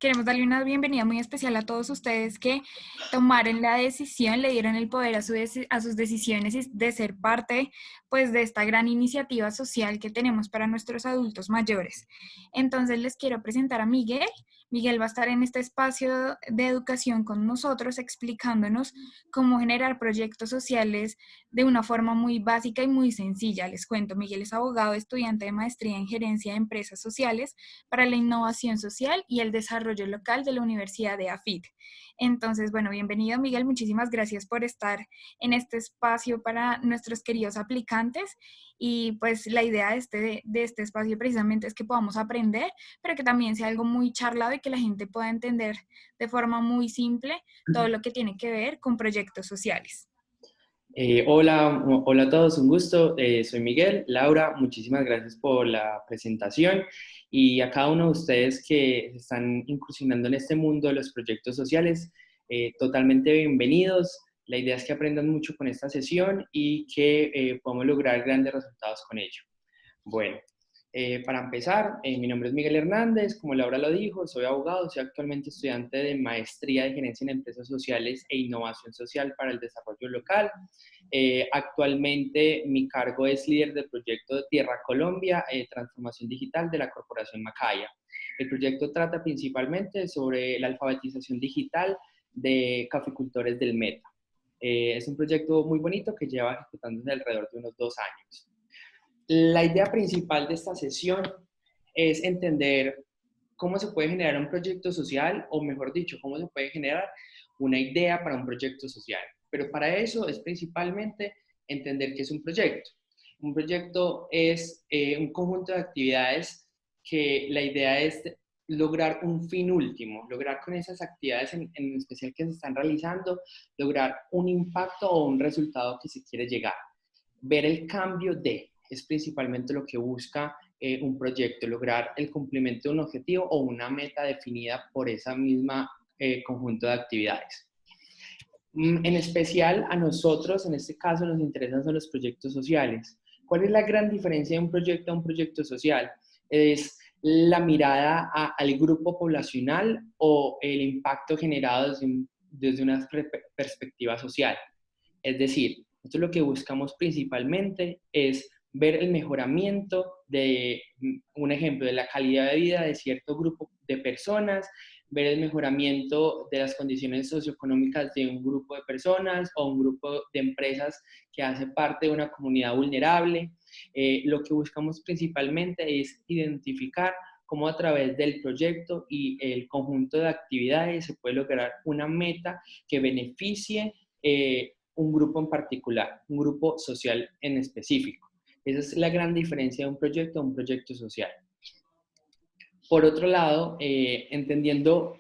queremos darle una bienvenida muy especial a todos ustedes que tomaron la decisión, le dieron el poder a sus decisiones y de ser parte pues de esta gran iniciativa social que tenemos para nuestros adultos mayores. Entonces les quiero presentar a Miguel. Miguel va a estar en este espacio de educación con nosotros explicándonos cómo generar proyectos sociales de una forma muy básica y muy sencilla. Les cuento, Miguel es abogado, estudiante de maestría en gerencia de empresas sociales para la innovación social y el desarrollo local de la Universidad de AFIT. Entonces, bueno, bienvenido Miguel, muchísimas gracias por estar en este espacio para nuestros queridos aplicantes y pues la idea de este espacio precisamente es que podamos aprender, pero que también sea algo muy charlado y que la gente pueda entender de forma muy simple todo lo que tiene que ver con proyectos sociales. Hola a todos, un gusto. Soy Miguel. Laura, muchísimas gracias por la presentación y a cada uno de ustedes que están incursionando en este mundo de los proyectos sociales, totalmente bienvenidos. La idea es que aprendan mucho con esta sesión y que podamos lograr grandes resultados con ello. Bueno, para empezar, mi nombre es Miguel Hernández, como Laura lo dijo, soy abogado, soy actualmente estudiante de maestría de gerencia en empresas sociales e innovación social para el desarrollo local. Actualmente mi cargo es líder del proyecto de Tierra Colombia, transformación digital de la Corporación Macaya. El proyecto trata principalmente sobre la alfabetización digital de caficultores del Meta. Es un proyecto muy bonito que lleva ejecutándose alrededor de unos 2 años. La idea principal de esta sesión es entender cómo se puede generar un proyecto social, o mejor dicho, cómo se puede generar una idea para un proyecto social. Pero para eso es principalmente entender qué es un proyecto. Un proyecto es un conjunto de actividades que la idea es lograr un fin último, lograr con esas actividades en especial que se están realizando, lograr un impacto o un resultado que se quiere llegar. Ver el cambio es principalmente lo que busca un proyecto, lograr el cumplimiento de un objetivo o una meta definida por esa misma conjunto de actividades. En especial a nosotros, en este caso, nos interesan son los proyectos sociales. ¿Cuál es la gran diferencia de un proyecto a un proyecto social? Es la mirada al grupo poblacional o el impacto generado desde una perspectiva social. Es decir, nosotros lo que buscamos principalmente es ver el mejoramiento de, un ejemplo, de la calidad de vida de cierto grupo de personas, ver el mejoramiento de las condiciones socioeconómicas de un grupo de personas o un grupo de empresas que hace parte de una comunidad vulnerable. Lo que buscamos principalmente es identificar cómo a través del proyecto y el conjunto de actividades se puede lograr una meta que beneficie un grupo en particular, un grupo social en específico. Esa es la gran diferencia de un proyecto a un proyecto social. Por otro lado, entendiendo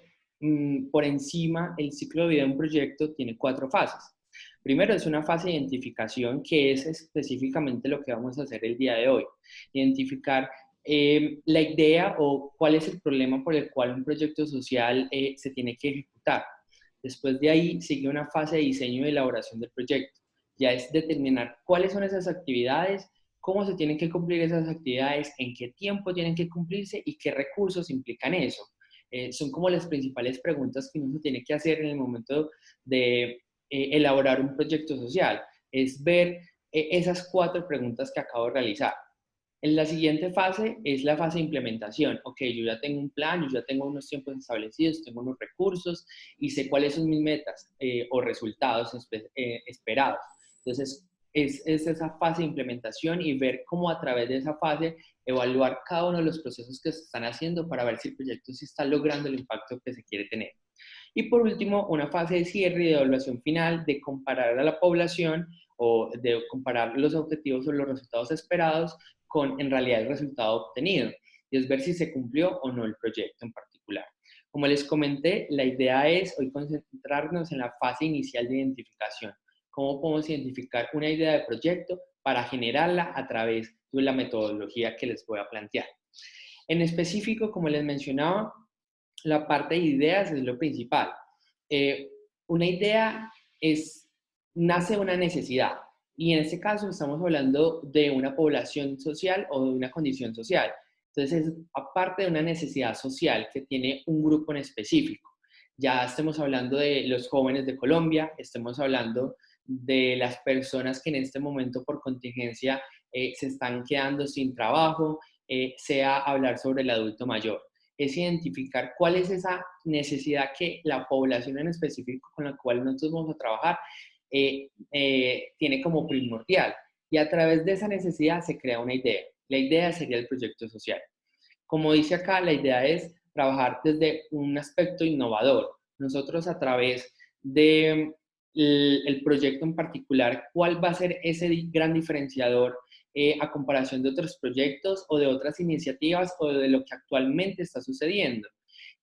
por encima el ciclo de vida de un proyecto tiene 4 fases. Primero es una fase de identificación que es específicamente lo que vamos a hacer el día de hoy. Identificar la idea o cuál es el problema por el cual un proyecto social se tiene que ejecutar. Después de ahí sigue una fase de diseño y elaboración del proyecto. Ya es determinar cuáles son esas actividades, cómo se tienen que cumplir esas actividades, en qué tiempo tienen que cumplirse y qué recursos implican eso. Son como las principales preguntas que uno tiene que hacer en el momento de elaborar un proyecto social. Es ver esas 4 preguntas que acabo de realizar. En la siguiente fase es la fase de implementación. Ok, yo ya tengo un plan, yo ya tengo unos tiempos establecidos, tengo unos recursos y sé cuáles son mis metas o resultados esperados. Entonces, es esa fase de implementación y ver cómo a través de esa fase evaluar cada uno de los procesos que se están haciendo para ver si el proyecto sí está logrando el impacto que se quiere tener. Y por último, una fase de cierre y de evaluación final de comparar a la población o de comparar los objetivos o los resultados esperados con en realidad el resultado obtenido. Y es ver si se cumplió o no el proyecto en particular. Como les comenté, la idea es hoy concentrarnos en la fase inicial de identificación. ¿Cómo podemos identificar una idea de proyecto para generarla a través de la metodología que les voy a plantear? En específico, como les mencionaba, la parte de ideas es lo principal. Una idea nace de una necesidad y en este caso estamos hablando de una población social o de una condición social. Entonces, es aparte de una necesidad social que tiene un grupo en específico. Ya estemos hablando de los jóvenes de Colombia, estemos hablando de las personas que en este momento por contingencia se están quedando sin trabajo, sea hablar sobre el adulto mayor. Es identificar cuál es esa necesidad que la población en específico con la cual nosotros vamos a trabajar tiene como primordial. Y a través de esa necesidad se crea una idea. La idea sería el proyecto social. Como dice acá, la idea es trabajar desde un aspecto innovador. Nosotros a través de el proyecto en particular, ¿cuál va a ser ese gran diferenciador a comparación de otros proyectos o de otras iniciativas o de lo que actualmente está sucediendo?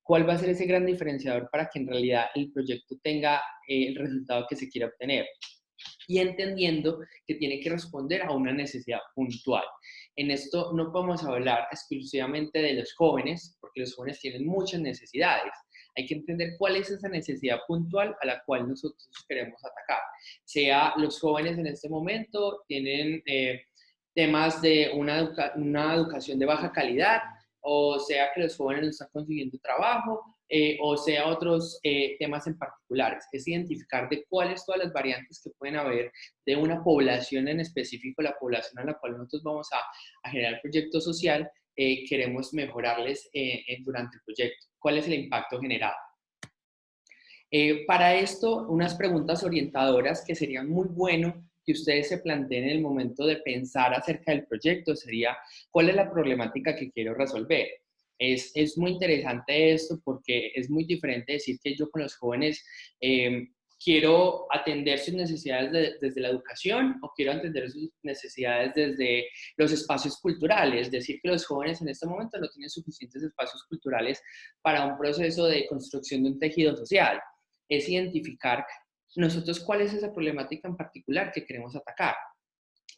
¿Cuál va a ser ese gran diferenciador para que en realidad el proyecto tenga el resultado que se quiere obtener? Y entendiendo que tiene que responder a una necesidad puntual. En esto no podemos hablar exclusivamente de los jóvenes, porque los jóvenes tienen muchas necesidades. Hay que entender cuál es esa necesidad puntual a la cual nosotros queremos atacar. Sea los jóvenes en este momento tienen temas de una educación de baja calidad, o sea que los jóvenes no están consiguiendo trabajo, o sea otros temas en particulares. Es identificar de cuáles todas las variantes que pueden haber de una población en específico, la población a la cual nosotros vamos a generar el proyecto social, queremos mejorarles durante el proyecto. ¿Cuál es el impacto generado? Para esto, unas preguntas orientadoras que serían muy bueno que ustedes se planteen en el momento de pensar acerca del proyecto sería, ¿cuál es la problemática que quiero resolver? Es muy interesante esto porque es muy diferente decir que yo con los jóvenes quiero atender sus necesidades desde la educación o quiero atender sus necesidades desde los espacios culturales. Decir que los jóvenes en este momento no tienen suficientes espacios culturales para un proceso de construcción de un tejido social. Es identificar nosotros cuál es esa problemática en particular que queremos atacar.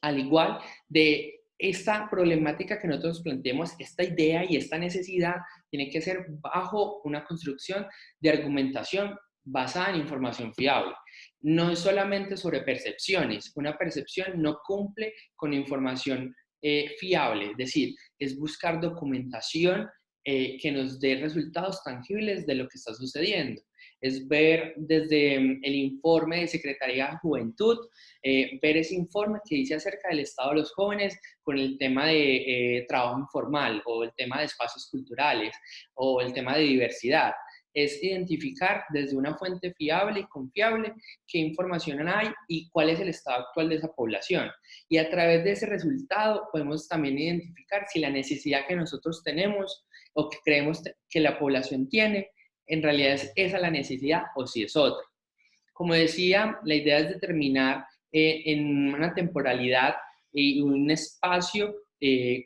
Al igual de esta problemática que nosotros planteemos, esta idea y esta necesidad tiene que ser bajo una construcción de argumentación basada en información fiable. No es solamente sobre percepciones. Una percepción no cumple con información fiable, es decir, es buscar documentación que nos dé resultados tangibles de lo que está sucediendo. Es ver desde el informe de Secretaría de Juventud, ver ese informe que dice acerca del estado de los jóvenes con el tema de trabajo informal o el tema de espacios culturales o el tema de diversidad. Es identificar desde una fuente fiable y confiable qué información hay y cuál es el estado actual de esa población. Y a través de ese resultado podemos también identificar si la necesidad que nosotros tenemos o que creemos que la población tiene, en realidad es esa la necesidad o si es otra. Como decía, la idea es determinar en una temporalidad y un espacio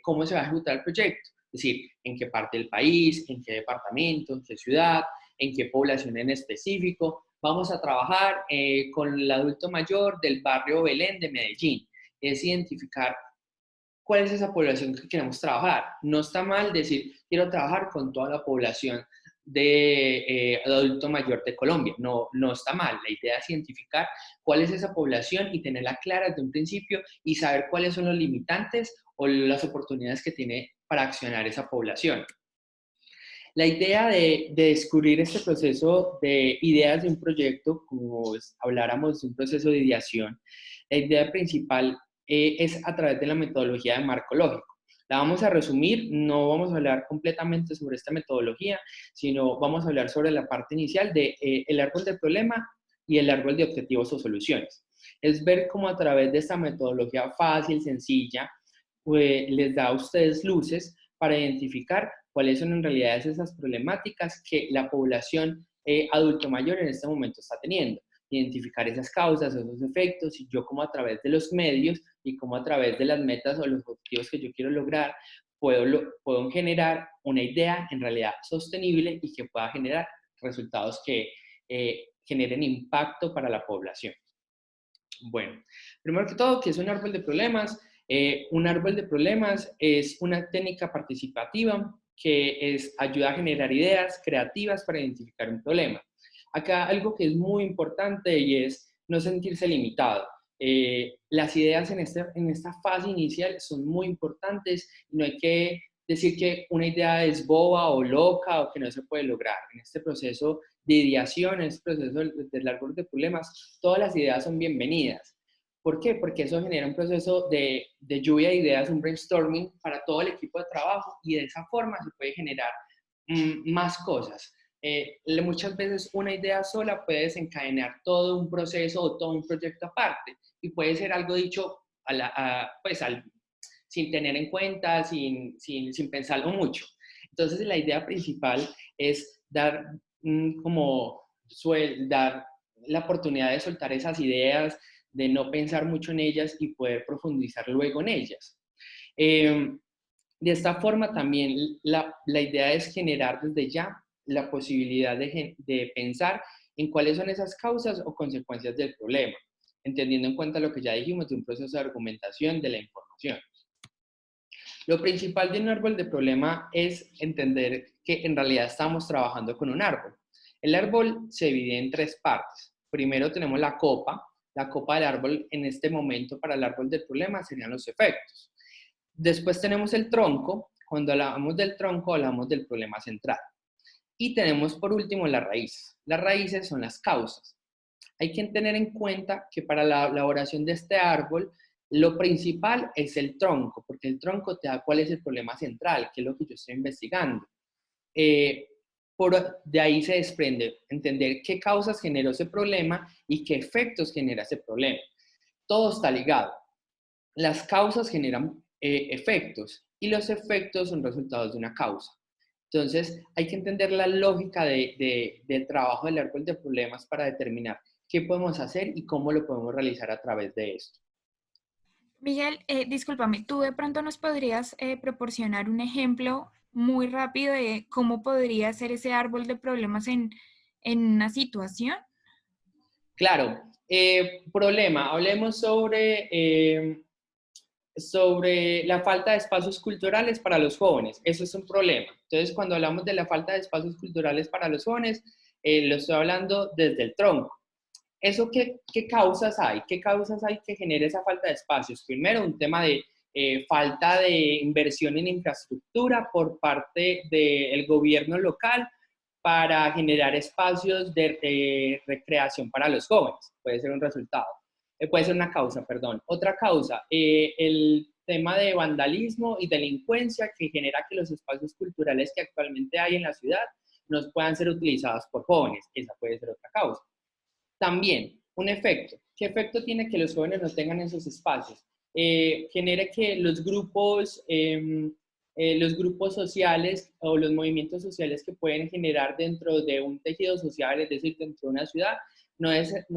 cómo se va a ejecutar el proyecto. Es decir, en qué parte del país, en qué departamento, en qué ciudad, en qué población en específico. Vamos a trabajar con el adulto mayor del barrio Belén de Medellín. Es identificar cuál es esa población que queremos trabajar. No está mal decir, quiero trabajar con toda la población de adulto mayor de Colombia. No, no está mal. La idea es identificar cuál es esa población y tenerla clara desde un principio y saber cuáles son los limitantes o las oportunidades que tiene para accionar esa población. La idea de descubrir este proceso de ideas de un proyecto, como habláramos de un proceso de ideación, la idea principal es a través de la metodología de marco lógico. La vamos a resumir, no vamos a hablar completamente sobre esta metodología, sino vamos a hablar sobre la parte inicial de el árbol del problema y el árbol de objetivos o soluciones. Es ver cómo a través de esta metodología fácil, sencilla, les da a ustedes luces para identificar cuáles son en realidad esas problemáticas que la población adulto mayor en este momento está teniendo. Identificar esas causas, esos efectos, y yo como a través de los medios y como a través de las metas o los objetivos que yo quiero lograr, puedo generar una idea en realidad sostenible y que pueda generar resultados que generen impacto para la población. Bueno, primero que todo, ¿qué es un árbol de problemas? Un árbol de problemas es una técnica participativa que ayuda a generar ideas creativas para identificar un problema. Acá algo que es muy importante y es no sentirse limitado. Las ideas en esta fase inicial son muy importantes y no hay que decir que una idea es boba o loca o que no se puede lograr. En este proceso de ideación, en este proceso del árbol de problemas, todas las ideas son bienvenidas. ¿Por qué? Porque eso genera un proceso de lluvia de ideas, un brainstorming para todo el equipo de trabajo y de esa forma se puede generar más cosas. Muchas veces una idea sola puede desencadenar todo un proceso o todo un proyecto aparte y puede ser algo dicho sin tener en cuenta, sin pensarlo mucho. Entonces la idea principal es dar dar la oportunidad de soltar esas ideas, de no pensar mucho en ellas y poder profundizar luego en ellas. De esta forma también la idea es generar desde ya la posibilidad de pensar en cuáles son esas causas o consecuencias del problema, entendiendo en cuenta lo que ya dijimos de un proceso de argumentación de la información. Lo principal de un árbol de problema es entender que en realidad estamos trabajando con un árbol. El árbol se divide en tres partes. Primero tenemos la copa. La copa del árbol en este momento para el árbol del problema serían los efectos. Después tenemos el tronco. Cuando hablamos del tronco, hablamos del problema central. Y tenemos por último las raíces. Las raíces son las causas. Hay que tener en cuenta que para la elaboración de este árbol, lo principal es el tronco, porque el tronco te da cuál es el problema central, qué es lo que yo estoy investigando. De ahí se desprende entender qué causas generó ese problema y qué efectos genera ese problema. Todo está ligado. Las causas generan efectos y los efectos son resultados de una causa. Entonces, hay que entender la lógica del trabajo del árbol de problemas para determinar qué podemos hacer y cómo lo podemos realizar a través de esto. Miguel, discúlpame, ¿tú de pronto nos podrías proporcionar un ejemplo muy rápido de cómo podría ser ese árbol de problemas en una situación? Claro, problema. Hablemos sobre la falta de espacios culturales para los jóvenes. Eso es un problema. Entonces, cuando hablamos de la falta de espacios culturales para los jóvenes, lo estoy hablando desde el tronco. ¿Eso qué causas hay? ¿Qué causas hay que genere esa falta de espacios? Primero, un tema de falta de inversión en infraestructura por parte del gobierno local para generar espacios de recreación para los jóvenes. Puede ser un resultado. Puede ser una causa, perdón. Otra causa, el tema de vandalismo y delincuencia que genera que los espacios culturales que actualmente hay en la ciudad no puedan ser utilizados por jóvenes. Esa puede ser otra causa. También, un efecto. ¿Qué efecto tiene que los jóvenes no tengan esos espacios? Genera que los grupos sociales o los movimientos sociales que pueden generar dentro de un tejido social, es decir, dentro de una ciudad, no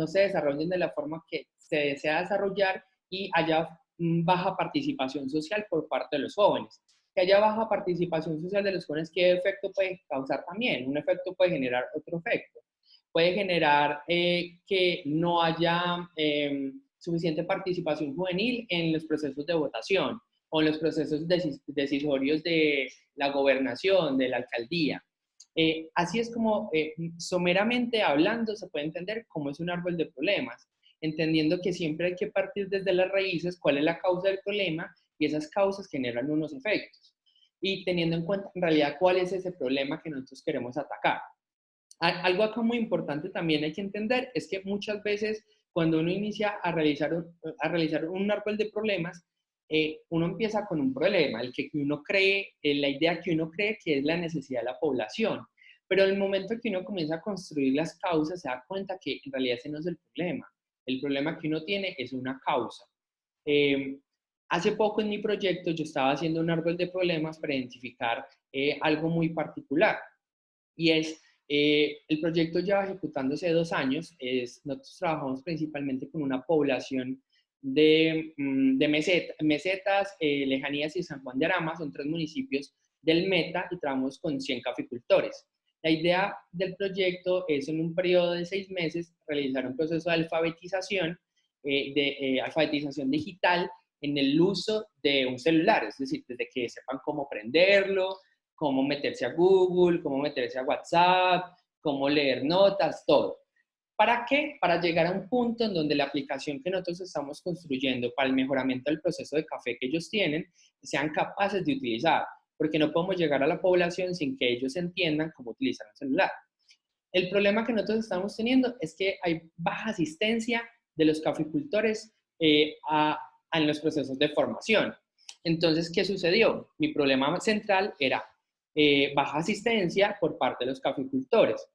se desarrollen de la forma que se desea desarrollar y haya baja participación social por parte de los jóvenes. Que haya baja participación social de los jóvenes, ¿qué efecto puede causar también? Un efecto puede generar otro efecto. Puede generar que no haya suficiente participación juvenil en los procesos de votación o en los procesos decisorios de la gobernación, de la alcaldía. Así es como, someramente hablando, se puede entender cómo es un árbol de problemas, entendiendo que siempre hay que partir desde las raíces, cuál es la causa del problema, y esas causas generan unos efectos. Y teniendo en cuenta en realidad cuál es ese problema que nosotros queremos atacar. Algo acá muy importante también hay que entender es que muchas veces cuando uno inicia a realizar un árbol de problemas, uno empieza con un problema, el que uno cree, la idea que uno cree que es la necesidad de la población. Pero en el momento que uno comienza a construir las causas, se da cuenta que en realidad ese no es el problema. El problema que uno tiene es una causa. Hace poco en mi proyecto yo estaba haciendo un árbol de problemas para identificar algo muy particular y es el proyecto lleva ejecutándose 2 años. Nosotros trabajamos principalmente con una población de mesetas, Lejanías y San Juan de Arama. Son 3 municipios del Meta y trabajamos con 100 caficultores. La idea del proyecto es en un periodo de 6 meses realizar un proceso de alfabetización digital en el uso de un celular, es decir, desde que sepan cómo prenderlo, cómo meterse a Google, cómo meterse a WhatsApp, cómo leer notas, todo. ¿Para qué? Para llegar a un punto en donde la aplicación que nosotros estamos construyendo para el mejoramiento del proceso de café que ellos tienen, sean capaces de utilizar. porque no podemos llegar a la población sin que ellos entiendan cómo utilizar un celular. El problema que nosotros estamos teniendo es que hay baja asistencia de los caficultores en los procesos de formación. Entonces, ¿qué sucedió? Mi problema central era baja asistencia por parte de los caficultores.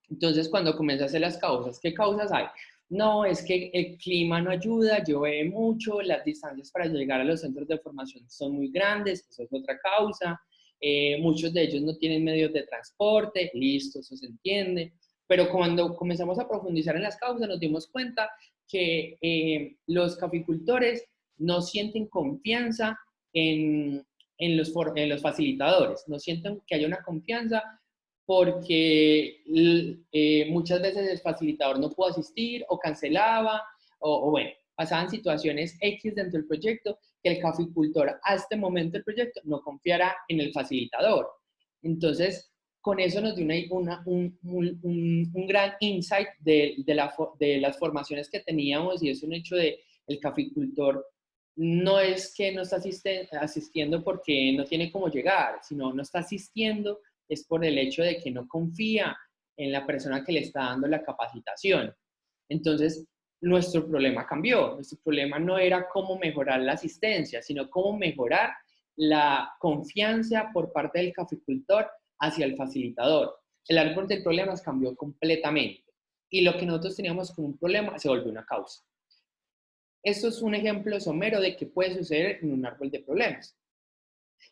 Entonces, cuando comencé a hacer las causas, ¿qué causas hay? No, es que el clima no ayuda, llueve mucho, las distancias para llegar a los centros de formación son muy grandes, eso es otra causa. Muchos de ellos no tienen medios de transporte, listo, eso se entiende. Pero cuando comenzamos a profundizar en las causas, nos dimos cuenta que los caficultores no sienten confianza en los facilitadores, no sienten que haya una confianza porque muchas veces el facilitador no pudo asistir o cancelaba, o bueno, pasaban situaciones X dentro del proyecto que el caficultor a este momento del proyecto no confiara en el facilitador. Entonces, con eso nos dio un gran insight de las formaciones que teníamos, y es un hecho de el caficultor no es que no está asistiendo porque no tiene cómo llegar, sino no está asistiendo es por el hecho de que no confía en la persona que le está dando la capacitación. Entonces, nuestro problema cambió. Nuestro problema no era cómo mejorar la asistencia, sino cómo mejorar la confianza por parte del caficultor hacia el facilitador. El árbol de problemas cambió completamente. Y lo que nosotros teníamos como un problema se volvió una causa. Esto es un ejemplo somero de qué puede suceder en un árbol de problemas.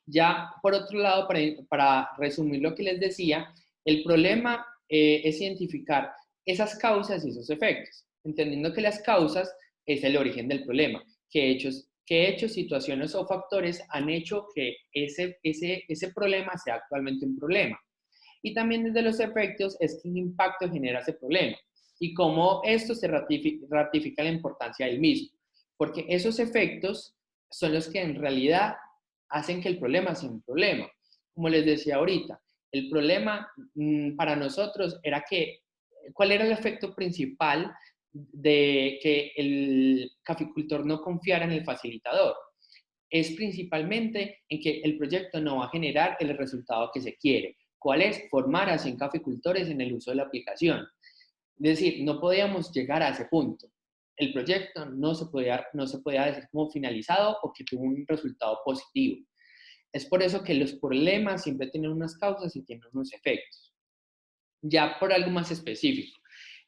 Ya, por otro lado, para resumir lo que les decía, el problema es identificar esas causas y esos efectos, entendiendo que las causas es el origen del problema, qué hechos, situaciones o factores han hecho que ese problema sea actualmente un problema. Y también desde los efectos es qué impacto genera ese problema y cómo esto se ratifica la importancia del mismo, porque esos efectos son los que en realidad hacen que el problema sea un problema. Como les decía ahorita, el problema para nosotros era ¿cuál era el efecto principal de que el caficultor no confiara en el facilitador? Es principalmente en que el proyecto no va a generar el resultado que se quiere. ¿Cuál es? Formar a 100 caficultores en el uso de la aplicación. Es decir, no podíamos llegar a ese punto. El proyecto no se podía decir como finalizado o que tuvo un resultado positivo. Es por eso que los problemas siempre tienen unas causas y tienen unos efectos. Ya por algo más específico,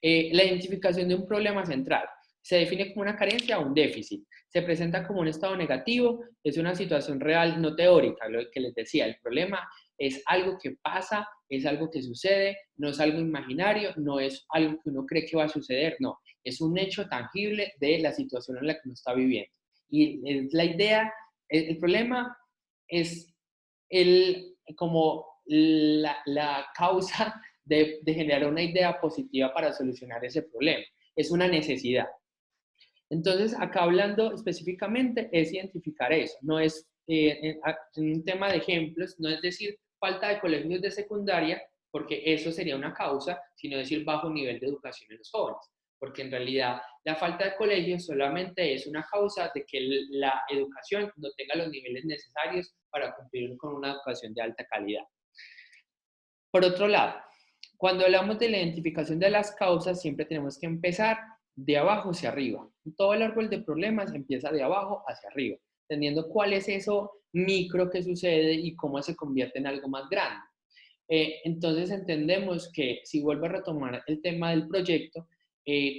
la identificación de un problema central se define como una carencia o un déficit. Se presenta como un estado negativo, es una situación real, no teórica, lo que les decía. El problema es algo que pasa, es algo que sucede, no es algo imaginario, no es algo que uno cree que va a suceder, no. Es un hecho tangible de la situación en la que uno está viviendo. Y la idea, el problema es como la causa de generar una idea positiva para solucionar ese problema. Es una necesidad. Entonces, acá hablando específicamente es identificar eso. No es en un tema de ejemplos, no es decir falta de colegios de secundaria, porque eso sería una causa, sino decir bajo nivel de educación en los jóvenes. Porque en realidad la falta de colegios solamente es una causa de que la educación no tenga los niveles necesarios para cumplir con una educación de alta calidad. Por otro lado, cuando hablamos de la identificación de las causas, siempre tenemos que empezar de abajo hacia arriba. Todo el árbol de problemas empieza de abajo hacia arriba, entendiendo cuál es eso micro que sucede y cómo se convierte en algo más grande. Entonces entendemos que, si vuelvo a retomar el tema del proyecto,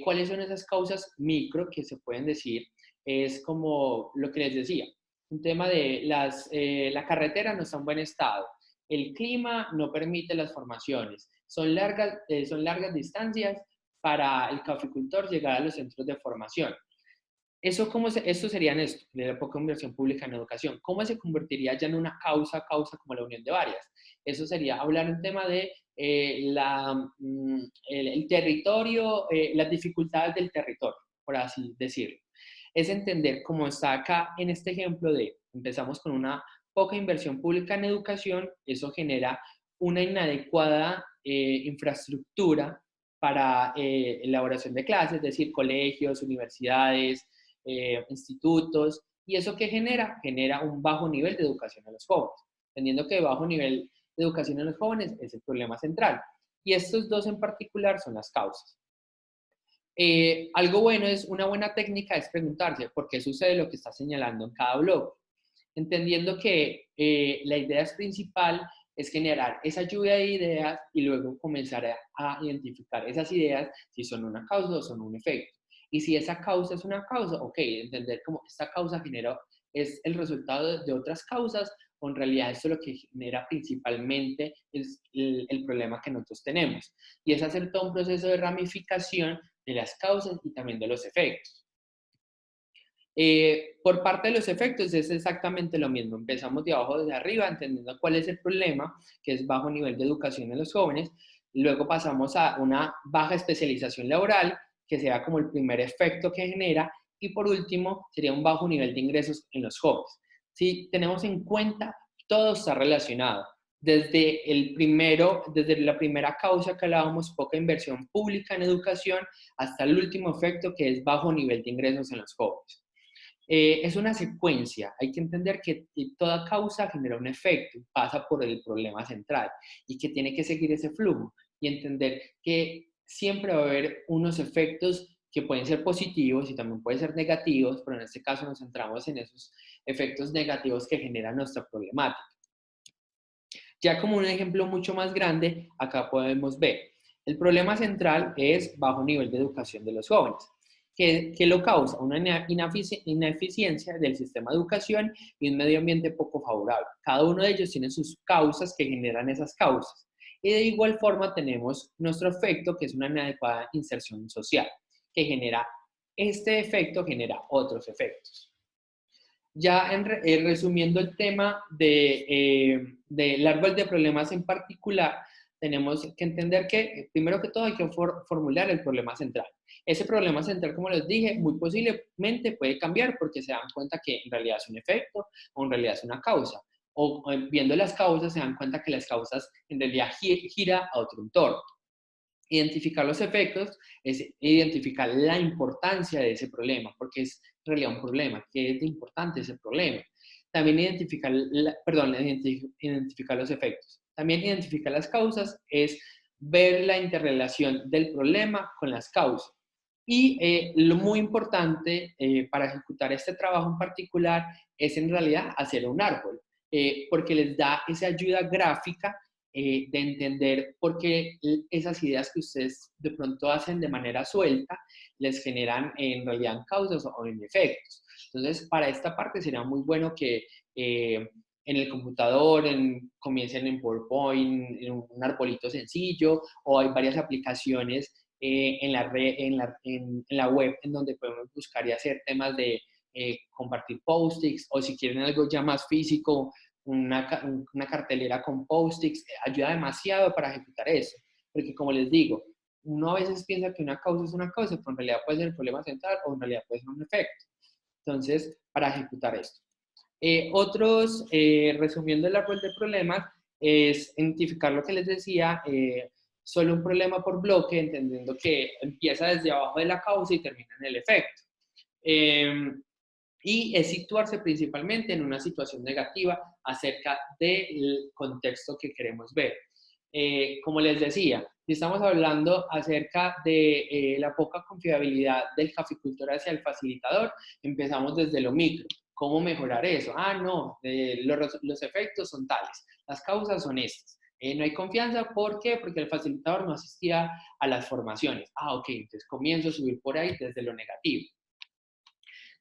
cuáles son esas causas micro que se pueden decir, es como lo que les decía, un tema de la carretera no está en buen estado, el clima no permite las formaciones, son largas distancias para el caficultor llegar a los centros de formación. Esto sería en esto, de la poca inversión pública en educación. ¿Cómo se convertiría ya en una causa como la unión de varias? Eso sería hablar un tema de el territorio, las dificultades del territorio, por así decirlo. Es entender, cómo está acá en este ejemplo de empezamos con una poca inversión pública en educación, eso genera una inadecuada infraestructura para elaboración de clases, es decir, colegios, universidades, institutos, y eso que genera un bajo nivel de educación a los jóvenes. entendiendo que bajo nivel de educación en los jóvenes es el problema central. Y estos dos en particular son las causas. Algo bueno es, una buena técnica es preguntarse por qué sucede lo que está señalando en cada bloque, entendiendo que la idea principal es generar esa lluvia de ideas y luego comenzar a identificar esas ideas si son una causa o son un efecto. Y si esa causa es una causa, ok, entender cómo esta causa es el resultado de otras causas, o en realidad esto lo que genera principalmente es el problema que nosotros tenemos. Y es hacer todo un proceso de ramificación de las causas y también de los efectos. Por parte de los efectos es exactamente lo mismo. Empezamos de abajo desde arriba, entendiendo cuál es el problema, que es bajo nivel de educación en los jóvenes. Luego pasamos a una baja especialización laboral, que sea como el primer efecto que genera. Y por último, sería un bajo nivel de ingresos en los jóvenes. Si tenemos en cuenta, todo está relacionado. Desde la primera causa que hablábamos, poca inversión pública en educación, hasta el último efecto, que es bajo nivel de ingresos en los jóvenes. Es una secuencia. Hay que entender que toda causa genera un efecto, pasa por el problema central y que tiene que seguir ese flujo y entender que siempre va a haber unos efectos que pueden ser positivos y también pueden ser negativos, pero en este caso nos centramos en esos efectos negativos que generan nuestra problemática. Ya como un ejemplo mucho más grande, acá podemos ver, el problema central es bajo nivel de educación de los jóvenes. ¿Qué lo causa? Una ineficiencia del sistema de educación y un medio ambiente poco favorable. Cada uno de ellos tiene sus causas que generan esas causas. Y de igual forma tenemos nuestro efecto, que es una inadecuada inserción social, que genera, este efecto genera otros efectos. Ya resumiendo el tema del árbol de problemas en particular, tenemos que entender que, primero que todo, hay que formular el problema central. Ese problema central, como les dije, muy posiblemente puede cambiar porque se dan cuenta que en realidad es un efecto o en realidad es una causa. O viendo las causas, se dan cuenta que las causas en realidad gira a otro entorno. Identificar los efectos es identificar la importancia de ese problema, porque es en realidad un problema, que es importante ese problema. También identificar los efectos. También identificar las causas es ver la interrelación del problema con las causas. Y lo muy importante para ejecutar este trabajo en particular es en realidad hacer un árbol, porque les da esa ayuda gráfica de entender por qué esas ideas que ustedes de pronto hacen de manera suelta les generan en realidad en causas o en efectos. Entonces, para esta parte sería muy bueno que en el computador comiencen en PowerPoint, en un arbolito sencillo, o hay varias aplicaciones en la web en donde podemos buscar y hacer temas de compartir post-its, o si quieren algo ya más físico, una cartelera con post-its, ayuda demasiado para ejecutar eso. Porque como les digo, uno a veces piensa que una causa es una causa, pero en realidad puede ser el problema central o en realidad puede ser un efecto. Entonces, para ejecutar esto. Resumiendo el árbol de problemas, es identificar lo que les decía, solo un problema por bloque, entendiendo que empieza desde abajo de la causa y termina en el efecto. Y es situarse principalmente en una situación negativa acerca del contexto que queremos ver. Como les decía, si estamos hablando acerca de la poca confiabilidad del caficultor hacia el facilitador, empezamos desde lo micro. ¿Cómo mejorar eso? No, los efectos son tales, las causas son estas. No hay confianza, ¿por qué? Porque el facilitador no asistía a las formaciones. Ok, entonces comienzo a subir por ahí desde lo negativo.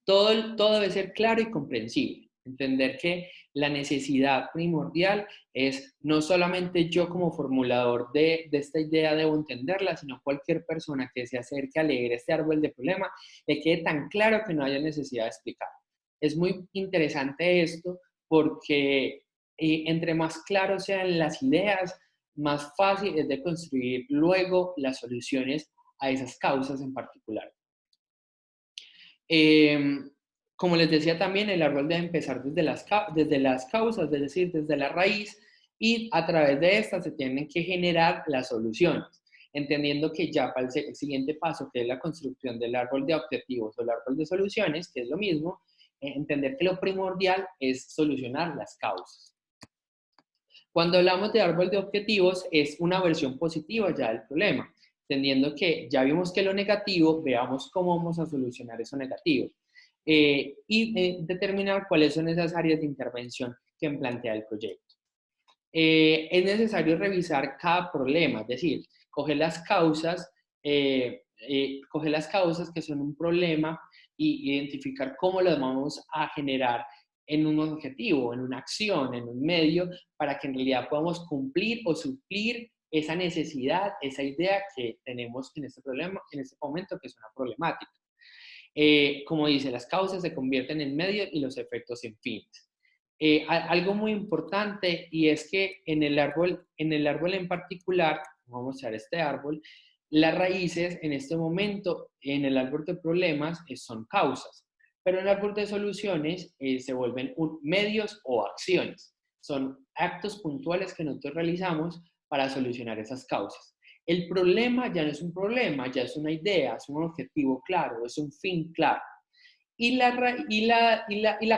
Todo debe ser claro y comprensible. Entender que la necesidad primordial es no solamente yo como formulador de esta idea debo entenderla, sino cualquier persona que se acerque a leer este árbol de problema le quede tan claro que no haya necesidad de explicar. Es muy interesante esto porque entre más claros sean las ideas, más fácil es de construir luego las soluciones a esas causas en particular. Como les decía también, el árbol debe empezar desde las causas, es decir, desde la raíz, y a través de estas se tienen que generar las soluciones, entendiendo que ya para el siguiente paso, que es la construcción del árbol de objetivos o el árbol de soluciones, que es lo mismo, entender que lo primordial es solucionar las causas. Cuando hablamos de árbol de objetivos, es una versión positiva ya del problema, entendiendo que ya vimos que lo negativo, veamos cómo vamos a solucionar eso negativo. Determinar cuáles son esas áreas de intervención que plantea el proyecto. Es necesario revisar cada problema, es decir, coger las causas que son un problema y identificar cómo las vamos a generar en un objetivo, en una acción, en un medio, para que en realidad podamos cumplir o suplir esa necesidad, esa idea que tenemos en este problema, en este momento, que es una problemática. Como dice, las causas se convierten en medios y los efectos en fines. Algo muy importante, y es que en el árbol en particular, vamos a mostrar este árbol, las raíces en este momento en el árbol de problemas son causas, pero en el árbol de soluciones se vuelven medios o acciones. Son actos puntuales que nosotros realizamos para solucionar esas causas. El problema ya no es un problema, ya es una idea, es un objetivo claro, es un fin claro. Y la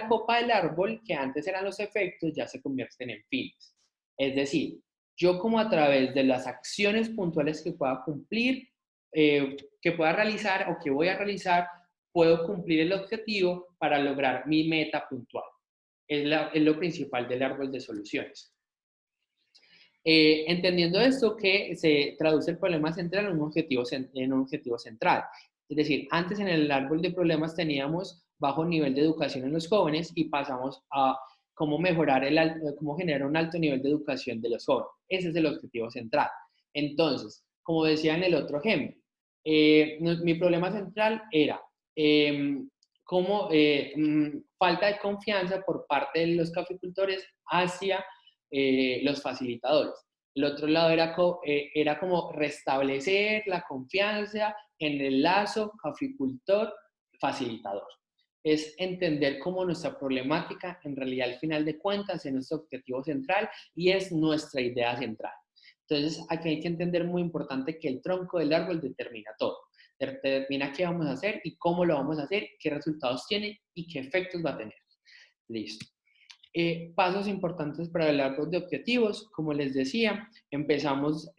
copa del árbol, que antes eran los efectos, ya se convierten en fines. Es decir, yo como a través de las acciones puntuales que pueda cumplir, que pueda realizar o que voy a realizar, puedo cumplir el objetivo para lograr mi meta puntual. Es lo principal del árbol de soluciones. Entendiendo esto, que se traduce el problema central en un objetivo central. Es decir, antes en el árbol de problemas teníamos bajo nivel de educación en los jóvenes y pasamos a cómo cómo generar un alto nivel de educación de los jóvenes. Ese es el objetivo central. Entonces, como decía en el otro ejemplo, mi problema central era falta de confianza por parte de los caficultores hacia los facilitadores. El otro lado era como restablecer la confianza en el lazo caficultor-facilitador. Es entender cómo nuestra problemática, en realidad, al final de cuentas, es nuestro objetivo central y es nuestra idea central. Entonces, aquí hay que entender muy importante que el tronco del árbol determina todo. Determina qué vamos a hacer y cómo lo vamos a hacer, qué resultados tiene y qué efectos va a tener. Listo. Pasos importantes para el árbol de objetivos. Como les decía, empezamos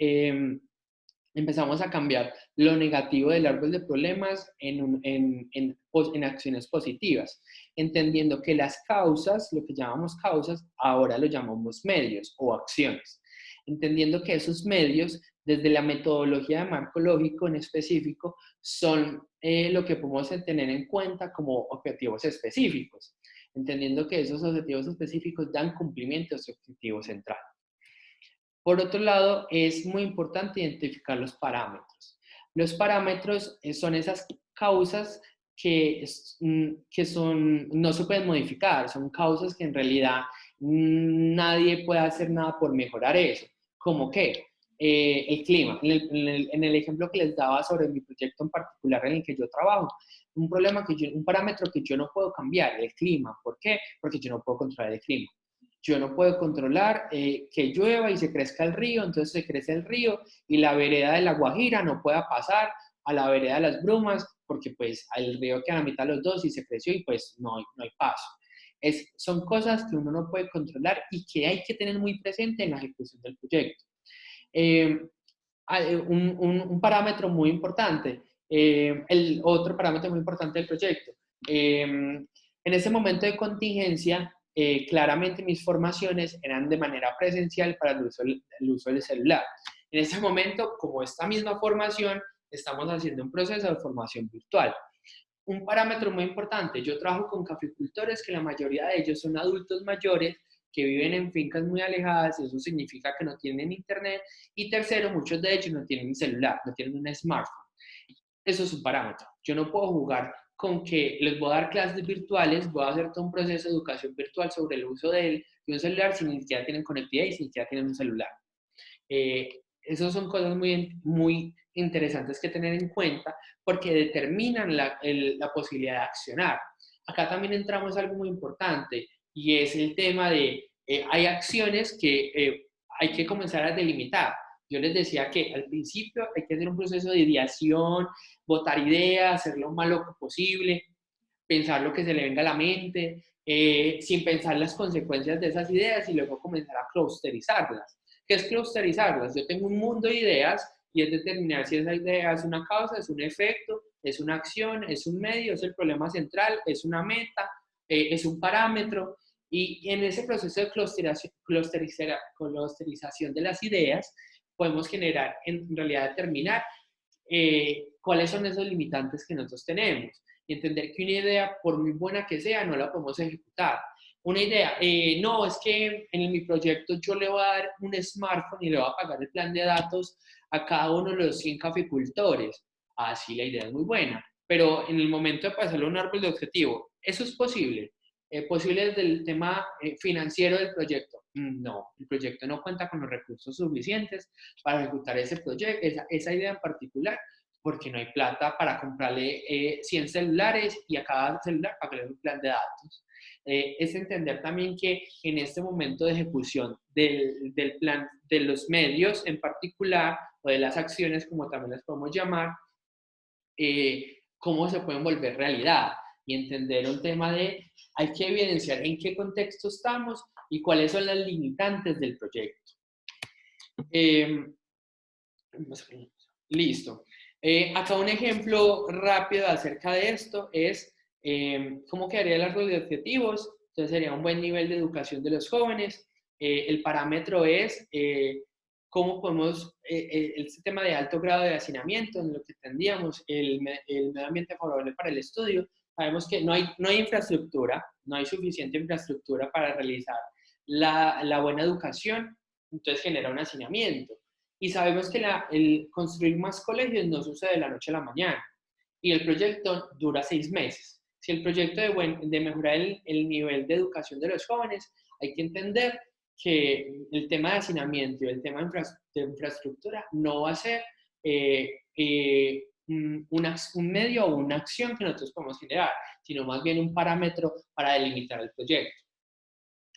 a cambiar lo negativo del árbol de problemas en acciones positivas, entendiendo que las causas, lo que llamamos causas, ahora lo llamamos medios o acciones, entendiendo que esos medios, desde la metodología de marco lógico en específico, son lo que podemos tener en cuenta como objetivos específicos, entendiendo que esos objetivos específicos dan cumplimiento a su objetivo central. Por otro lado, es muy importante identificar los parámetros. Los parámetros son esas causas que no se pueden modificar, son causas que en realidad nadie puede hacer nada por mejorar eso. ¿Cómo qué? El clima. En el ejemplo que les daba sobre mi proyecto en particular en el que yo trabajo, un parámetro que yo no puedo cambiar, el clima. ¿Por qué? Porque yo no puedo controlar el clima. Yo no puedo controlar que llueva y se crezca el río, entonces se crece el río y la vereda de La Guajira no pueda pasar a la vereda de Las Brumas porque pues el río queda a la mitad de los dos y se creció y pues no hay paso. Son cosas que uno no puede controlar y que hay que tener muy presente en la ejecución del proyecto. Un parámetro muy importante, el otro parámetro muy importante del proyecto. En ese momento de contingencia, claramente mis formaciones eran de manera presencial para el uso del celular. En ese momento, como esta misma formación, estamos haciendo un proceso de formación virtual. Un parámetro muy importante, yo trabajo con caficultores que la mayoría de ellos son adultos mayores que viven en fincas muy alejadas, eso significa que no tienen internet, y tercero, muchos de ellos no tienen un celular, no tienen un smartphone. Eso es un parámetro. Yo no puedo jugar con que les voy a dar clases virtuales, voy a hacer todo un proceso de educación virtual sobre el uso de un celular si ni siquiera tienen conectividad y si ni siquiera tienen un celular. Esas son cosas muy interesantes que tener en cuenta porque determinan la posibilidad de accionar. Acá también entramos a algo muy importante y es el tema de hay acciones que hay que comenzar a delimitar. Yo les decía que al principio hay que hacer un proceso de ideación, botar ideas, hacer lo más loco posible, pensar lo que se le venga a la mente, sin pensar las consecuencias de esas ideas y luego comenzar a clusterizarlas. ¿Qué es clusterizarlas? Yo tengo un mundo de ideas y es determinar si esa idea es una causa, es un efecto, es una acción, es un medio, es el problema central, es una meta, es un parámetro. Y en ese proceso de clusterización de las ideas, podemos generar, en realidad determinar cuáles son esos limitantes que nosotros tenemos. Y entender que una idea, por muy buena que sea, no la podemos ejecutar. Una idea, no, es que en mi proyecto yo le voy a dar un smartphone y le voy a pagar el plan de datos a cada uno de los 100 caficultores. Ah, sí, la idea es muy buena, pero en el momento de pasarle un árbol de objetivo, ¿eso es posible? ¿Posible desde el tema financiero del proyecto? No, el proyecto no cuenta con los recursos suficientes para ejecutar ese proyecto, esa idea en particular, porque no hay plata para comprarle 100 celulares y a cada celular pagarle un plan de datos. Es entender también que en este momento de ejecución del plan, de los medios en particular, o de las acciones, como también las podemos llamar, cómo se pueden volver realidad y entender un tema de, hay que evidenciar en qué contexto estamos y cuáles son las limitantes del proyecto. Listo. Acá un ejemplo rápido acerca de esto es cómo quedaría el árbol de objetivos. Entonces sería un buen nivel de educación de los jóvenes. El parámetro es cómo podemos, el sistema de alto grado de hacinamiento, en lo que tendríamos, el medio ambiente favorable para el estudio. Sabemos que no hay infraestructura, no hay suficiente infraestructura para realizar la buena educación, entonces genera un hacinamiento. Y sabemos que el construir más colegios no sucede de la noche a la mañana. Y el proyecto dura 6 meses. Si el proyecto de mejorar el nivel de educación de los jóvenes, hay que entender que el tema de hacinamiento y el tema de infraestructura no va a ser un medio o una acción que nosotros podemos generar, sino más bien un parámetro para delimitar el proyecto.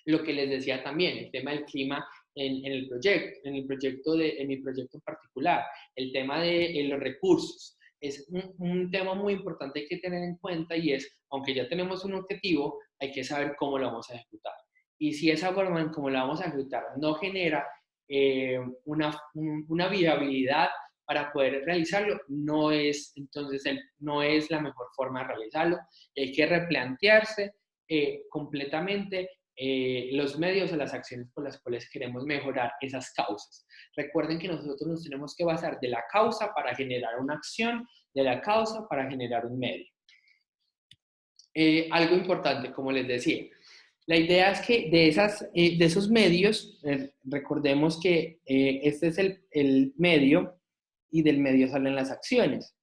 Lo que les decía también, el tema del clima en el proyecto, en mi proyecto en particular, el tema de los recursos. Es un tema muy importante que tener en cuenta y es, aunque ya tenemos un objetivo, hay que saber cómo lo vamos a ejecutar. Y si esa forma en cómo la vamos a ejecutar no genera una viabilidad para poder realizarlo, entonces no es la mejor forma de realizarlo. Hay que replantearse completamente los medios o las acciones por las cuales queremos mejorar esas causas. Recuerden que nosotros nos tenemos que basar de la causa para generar una acción, de la causa para generar un medio. Algo importante, como les decía, la idea es que de esos medios, recordemos que este es el medio y del medio salen las acciones.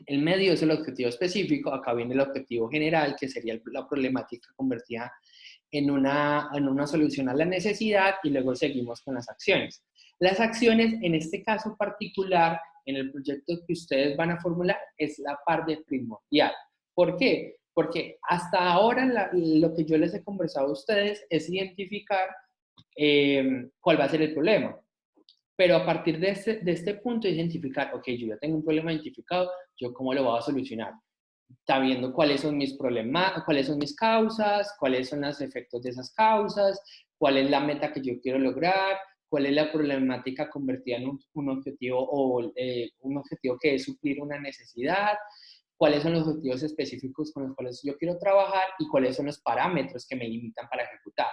El medio es el objetivo específico, acá viene el objetivo general, que sería la problemática convertida en una solución a la necesidad y luego seguimos con las acciones. Las acciones, en este caso particular, en el proyecto que ustedes van a formular, es la parte primordial. ¿Por qué? Porque hasta ahora lo que yo les he conversado a ustedes es identificar cuál va a ser el problema. Pero a partir de este punto, identificar, ok, yo ya tengo un problema identificado, yo cómo lo voy a solucionar. Sabiendo cuáles son mis problemas, cuáles son mis causas, cuáles son los efectos de esas causas, cuál es la meta que yo quiero lograr, cuál es la problemática convertida en un objetivo o un objetivo que es suplir una necesidad, cuáles son los objetivos específicos con los cuales yo quiero trabajar y cuáles son los parámetros que me limitan para ejecutar.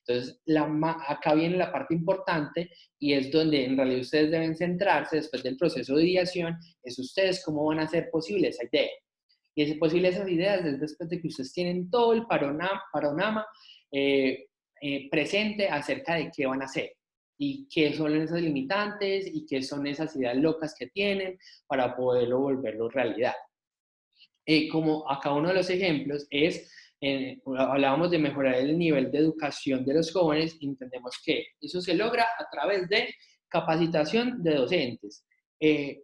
Entonces, acá viene la parte importante y es donde en realidad ustedes deben centrarse después del proceso de ideación, es ustedes cómo van a hacer posible esa idea. Y es posible esas ideas es después de que ustedes tienen todo el panorama presente acerca de qué van a hacer y qué son esas limitantes y qué son esas ideas locas que tienen para poderlo volverlo realidad. Como acá uno de los ejemplos es, hablábamos de mejorar el nivel de educación de los jóvenes, entendemos que eso se logra a través de capacitación de docentes.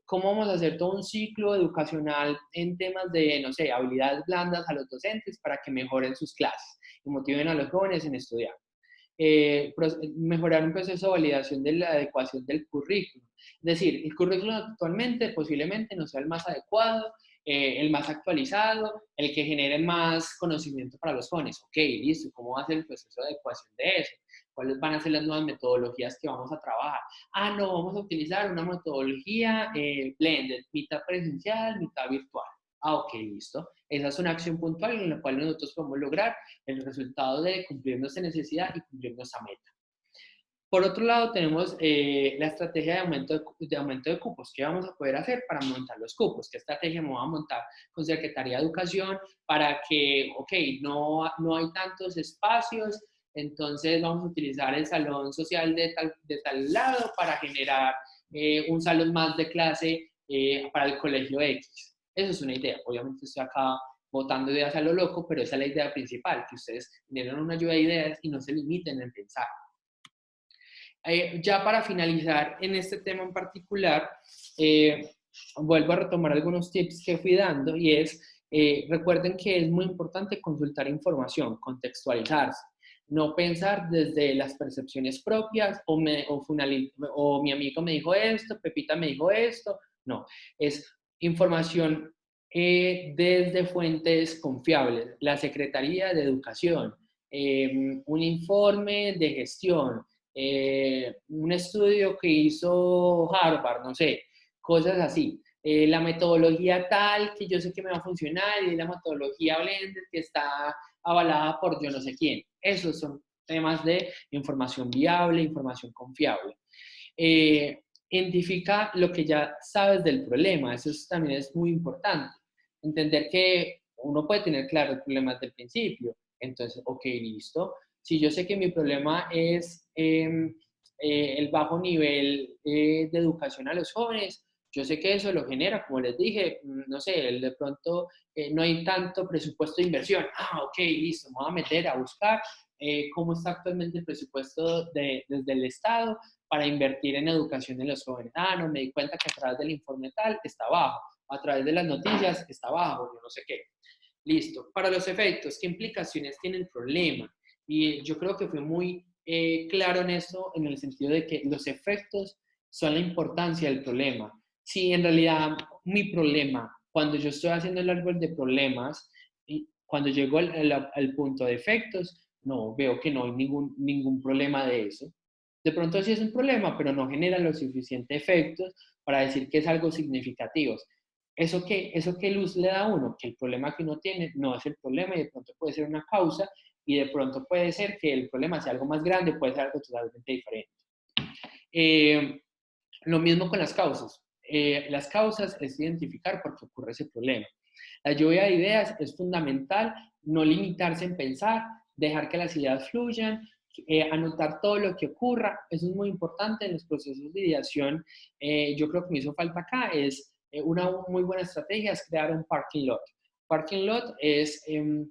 ¿Cómo vamos a hacer todo un ciclo educacional en temas de, no sé, habilidades blandas a los docentes para que mejoren sus clases y motiven a los jóvenes en estudiar? Mejorar un proceso de validación de la adecuación del currículum. Es decir, el currículum actualmente posiblemente no sea el más adecuado, el más actualizado, el que genere más conocimiento para los jóvenes. Ok, listo, ¿cómo va a ser el proceso de adecuación de eso? ¿Cuáles van a ser las nuevas metodologías que vamos a trabajar? Ah, no, vamos a utilizar una metodología blended, mitad presencial, mitad virtual. Ah, ok, listo. Esa es una acción puntual en la cual nosotros podemos lograr el resultado de cumplir nuestra necesidad y cumplir nuestra meta. Por otro lado, tenemos la estrategia de aumento de cupos. ¿Qué vamos a poder hacer para aumentar los cupos? ¿Qué estrategia me voy a montar con Secretaría de Educación para que, ok, no hay tantos espacios, entonces vamos a utilizar el salón social de tal lado para generar un salón más de clase para el colegio X? Eso es una idea. Obviamente estoy acá botando ideas a lo loco, pero esa es la idea principal, que ustedes generen una lluvia de ideas y no se limiten en pensar. Ya para finalizar en este tema en particular, vuelvo a retomar algunos tips que fui dando y es, recuerden que es muy importante consultar información, contextualizarse, no pensar desde las percepciones propias o mi amigo me dijo esto, Pepita me dijo esto, no, es información desde fuentes confiables, la Secretaría de Educación, un informe de gestión, un estudio que hizo Harvard, no sé, cosas así. La metodología tal que yo sé que me va a funcionar y la metodología Blender que está avalada por yo no sé quién. Esos son temas de información viable, información confiable. Identifica lo que ya sabes del problema, eso también es muy importante. Entender que uno puede tener claro el problema desde el principio, entonces, ok, listo. Si yo sé que mi problema es el bajo nivel de educación a los jóvenes, yo sé que eso lo genera, como les dije, no sé, de pronto no hay tanto presupuesto de inversión. Ah, ok, listo, me voy a meter a buscar cómo está actualmente el presupuesto desde el Estado para invertir en educación de los jóvenes. Ah, no, me di cuenta que a través del informe tal está bajo, a través de las noticias está bajo, yo no sé qué. Listo. Para los efectos, ¿qué implicaciones tiene el problema? Y yo creo que fue muy claro en esto, en el sentido de que los efectos son la importancia del problema. Si en realidad mi problema, cuando yo estoy haciendo el árbol de problemas, y cuando llego al punto de efectos, no, veo que no hay ningún problema de eso. De pronto sí es un problema, pero no genera los suficientes efectos para decir que es algo significativo. ¿Eso qué luz le da a uno? Que el problema que uno tiene no es el problema y de pronto puede ser una causa y de pronto puede ser que el problema sea algo más grande, puede ser algo totalmente diferente. Lo mismo con las causas. Las causas es identificar por qué ocurre ese problema. La lluvia de ideas es fundamental, no limitarse en pensar, dejar que las ideas fluyan, anotar todo lo que ocurra. Eso es muy importante en los procesos de ideación. Yo creo que me hizo falta acá es una muy buena estrategia es crear un parking lot. Parking lot es, en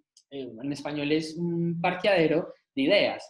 español es un parqueadero de ideas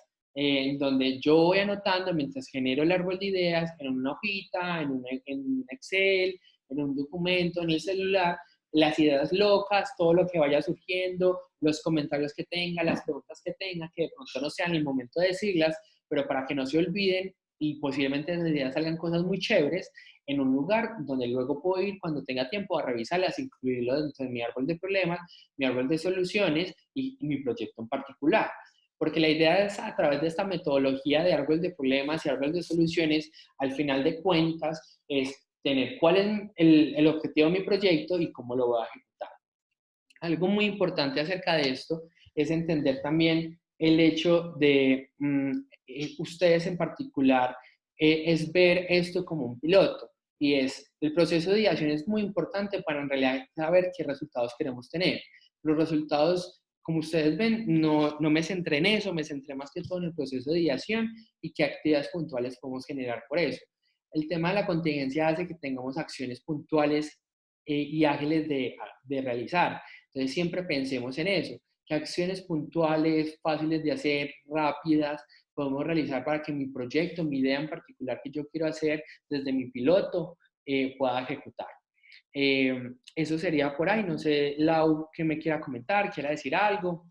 donde yo voy anotando mientras genero el árbol de ideas en una hojita, en un Excel, en un documento, en el celular, las ideas locas, todo lo que vaya surgiendo, los comentarios que tenga, las preguntas que tenga, que de pronto no sean el momento de decirlas, pero para que no se olviden y posiblemente en ideas salgan cosas muy chéveres en un lugar donde luego puedo ir cuando tenga tiempo a revisarlas, incluirlo dentro de mi árbol de problemas, mi árbol de soluciones y mi proyecto en particular. Porque la idea es, a través de esta metodología de árbol de problemas y árbol de soluciones, al final de cuentas, es tener cuál es el objetivo de mi proyecto y cómo lo voy a ejecutar. Algo muy importante acerca de esto es entender también el hecho de ustedes en particular, es ver esto como un piloto. Y es, el proceso de ideación es muy importante para en realidad saber qué resultados queremos tener. Los resultados, como ustedes ven, no me centré en eso, me centré más que todo en el proceso de ideación y qué actividades puntuales podemos generar por eso. El tema de la contingencia hace que tengamos acciones puntuales y ágiles de realizar. Entonces siempre pensemos en eso, qué acciones puntuales, fáciles de hacer, rápidas, podemos realizar para que mi proyecto, mi idea en particular que yo quiero hacer desde mi piloto, pueda ejecutar. Eso sería por ahí, no sé, Lau, que me quiera comentar, quiera decir algo.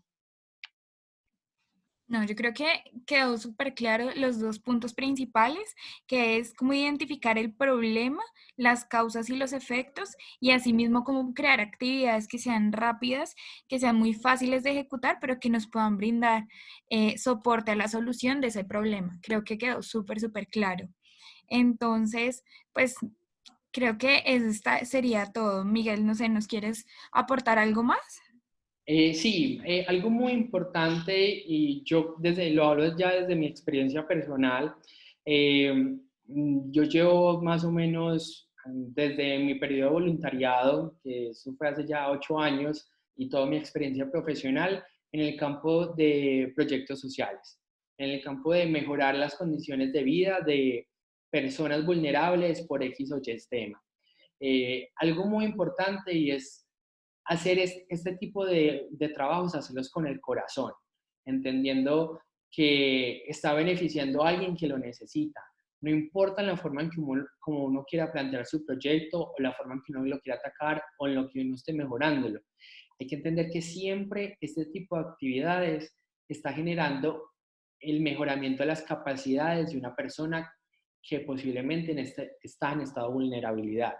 No, yo creo que quedó súper claro los dos puntos principales, que es cómo identificar el problema, las causas y los efectos, y asimismo cómo crear actividades que sean rápidas, que sean muy fáciles de ejecutar, pero que nos puedan brindar soporte a la solución de ese problema. Creo que quedó súper, súper claro. Entonces, pues creo que sería todo. Miguel, no sé, ¿nos quieres aportar algo más? Sí, algo muy importante y yo lo hablo ya desde mi experiencia personal. eh, yo llevo más o menos desde mi periodo de voluntariado, que eso fue hace ya 8 años, y toda mi experiencia profesional en el campo de proyectos sociales, en el campo de mejorar las condiciones de vida de personas vulnerables por X o Y tema. Algo muy importante y es hacer este tipo de trabajos, hacerlos con el corazón, entendiendo que está beneficiando a alguien que lo necesita. No importa la forma en que como uno quiera plantear su proyecto o la forma en que uno lo quiera atacar o en lo que uno esté mejorándolo. Hay que entender que siempre este tipo de actividades está generando el mejoramiento de las capacidades de una persona que posiblemente está en estado de vulnerabilidad.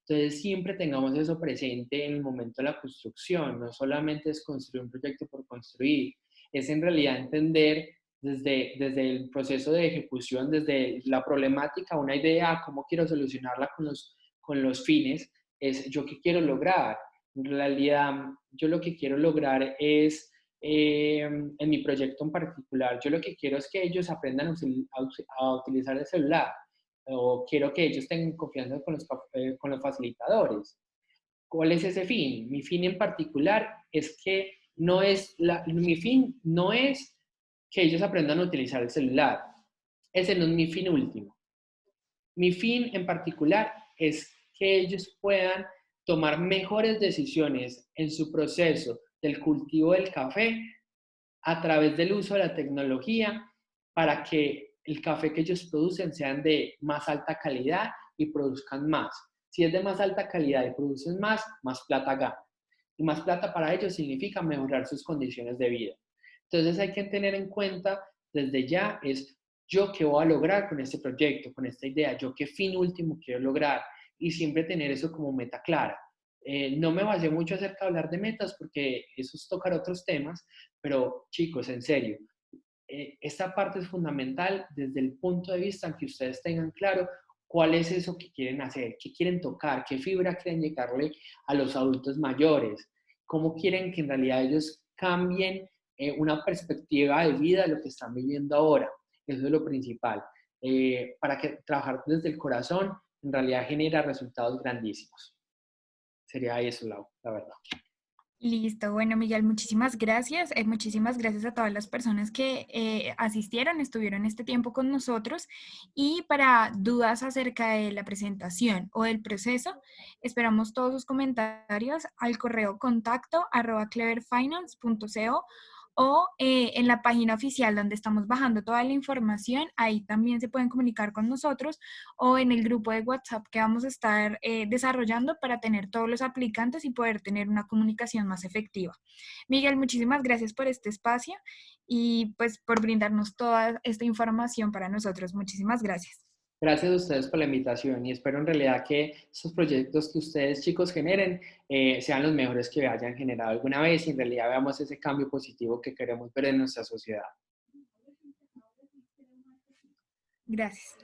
Entonces, siempre tengamos eso presente en el momento de la construcción. No solamente es construir un proyecto por construir, es en realidad entender desde el proceso de ejecución, desde la problemática, una idea, cómo quiero solucionarla con los fines, es yo qué quiero lograr. En realidad, yo lo que quiero lograr es, en mi proyecto en particular, yo lo que quiero es que ellos aprendan a utilizar el celular, o quiero que ellos tengan confianza con los facilitadores. ¿Cuál es ese fin? Mi fin en particular es que mi fin no es que ellos aprendan a utilizar el celular. Ese no es mi fin último. Mi fin en particular es que ellos puedan tomar mejores decisiones en su proceso del cultivo del café a través del uso de la tecnología para que el café que ellos producen sean de más alta calidad y produzcan más. Si es de más alta calidad y producen más plata ganan. Y más plata para ellos significa mejorar sus condiciones de vida. Entonces hay que tener en cuenta desde ya es yo qué voy a lograr con este proyecto, con esta idea, yo qué fin último quiero lograr y siempre tener eso como meta clara. No me basé mucho acerca de hablar de metas porque eso es tocar otros temas, pero chicos, en serio, esta parte es fundamental desde el punto de vista en que ustedes tengan claro cuál es eso que quieren hacer, qué quieren tocar, qué fibra quieren llegarle a los adultos mayores, cómo quieren que en realidad ellos cambien una perspectiva de vida de lo que están viviendo ahora. Eso es lo principal. Para que trabajar desde el corazón en realidad genera resultados grandísimos. Sería eso, la verdad. Listo, bueno Miguel, muchísimas gracias. Muchísimas gracias a todas las personas que asistieron, estuvieron este tiempo con nosotros y para dudas acerca de la presentación o del proceso, esperamos todos sus comentarios al correo contacto @cleverfinance.co o en la página oficial donde estamos bajando toda la información. Ahí también se pueden comunicar con nosotros o en el grupo de WhatsApp que vamos a estar desarrollando para tener todos los aplicantes y poder tener una comunicación más efectiva. Miguel, muchísimas gracias por este espacio y pues por brindarnos toda esta información para nosotros. Muchísimas gracias. Gracias a ustedes por la invitación y espero en realidad que estos proyectos que ustedes chicos generen sean los mejores que hayan generado alguna vez y en realidad veamos ese cambio positivo que queremos ver en nuestra sociedad. Gracias.